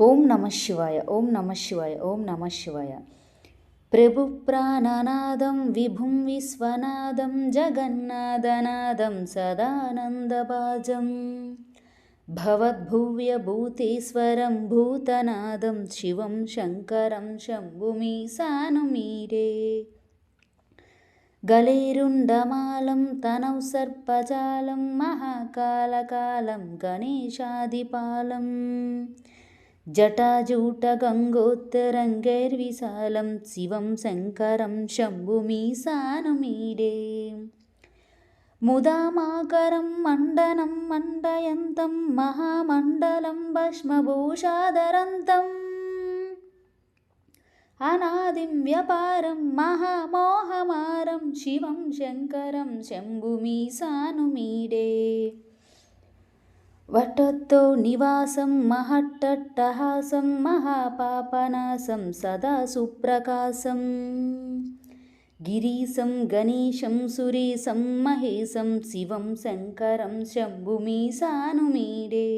ఓం నమ శివాయ. ఓం నమ శివాయ. ఓం నమ శివాయ. ప్రభు ప్రాణనాదం విభుం విశ్వనాదం జగన్నాథనాదం సదానందభాజం భవద్భువ్యభూతేశ్వరం భూతనాదం శివం శంకరం శంభుమీశాను మీరే గలేరుండమాలం తనౌ సర్పజాలం మహాకాలకాలం గణేశాదిపాలం జటాజూటగంగోత్తరంగైర్విశాలం శివం శంకరం శంభుమీశాను మీరే ముదామాకరం మండనం మండయంతం మహామండలం భస్మభూషాధరంతం అనాదిం వ్యపారం మహామోహమారం శివం శంకరం శంభుమీశాను మీరే వటతో నివాసం మహట్టట్టహాసం మహాపాపనాశం సదా సుప్రకాశం గిరీశం గణేశం సురేశం మహేశం శివం శంకరం శంభుమీశాను మీరే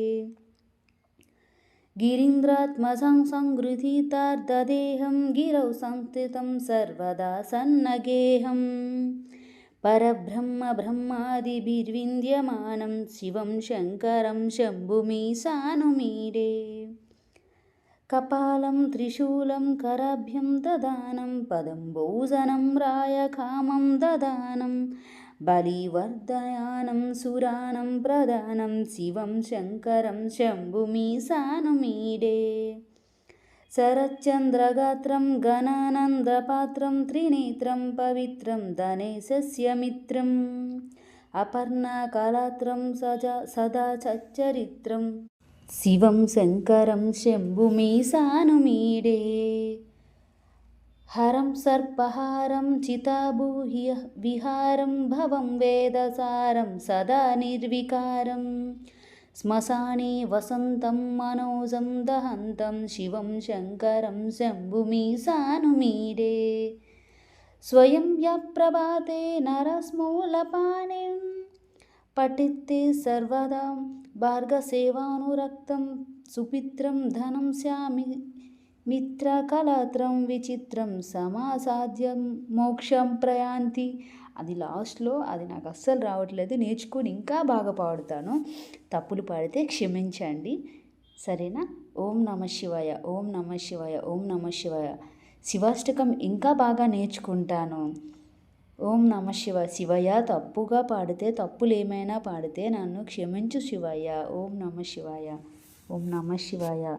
గిరీంద్రాత్మజం సంగృహీతార్ధదేహం గిరౌ సంస్థితం సర్వదా సన్నగేహం పరబ్రహ్మ బ్రహ్మాదిభిర్వింద్యమానం శివం శంకరం శంభుమీశాను మీరే కపాలం త్రిశూలం కరాభ్యం దదానం పదం భోజనం రాయకామం దదానం బలివర్ధయానం సురానం ప్రదానం శివం శంకరం శంభుమీశాను మీరే శరచంద్రగాత్రం గణానందపాత్రం త్రినేత్రం పవిత్రం ధనేశస్య మిత్రం అపర్ణాకళాత్రం సదా సచ్చరిత్రం శివం శంకరం శంభుమీశాను మీరే హరం సర్పహారం చితాభూహి విహారం భవం వేదసారం సదా నిర్వికారం శ్మశానే వసంతం మనోజం దహంతం శివం శంకరం శంభుమీశాను మీరే స్వయం యప్రభాతే నరస్మూలపాణిం పఠితే సర్వదా భార్గసేవానురక్తం సుపిత్రం ధనం శ్యామి మిత్రకళత్రం విచిత్రం సమాసాధ్యం మోక్షం ప్రయాంతి. అది లాస్ట్లో అది నాకు అస్సలు రావట్లేదు, నేర్చుకొని ఇంకా బాగా పాడుతాను. తప్పులు పాడితే క్షమించండి, సరేనా? ఓం నమ శివాయ. ఓం నమ శివాయ. ఓం నమ శివాయ. శివాష్టకం ఇంకా బాగా నేర్చుకుంటాను. ఓం నమ శివయ్య. తప్పుగా పాడితే, తప్పులు ఏమైనా పాడితే నన్ను క్షమించు శివయ్య. ఓం నమ శివాయ. ఓం నమ శివాయ.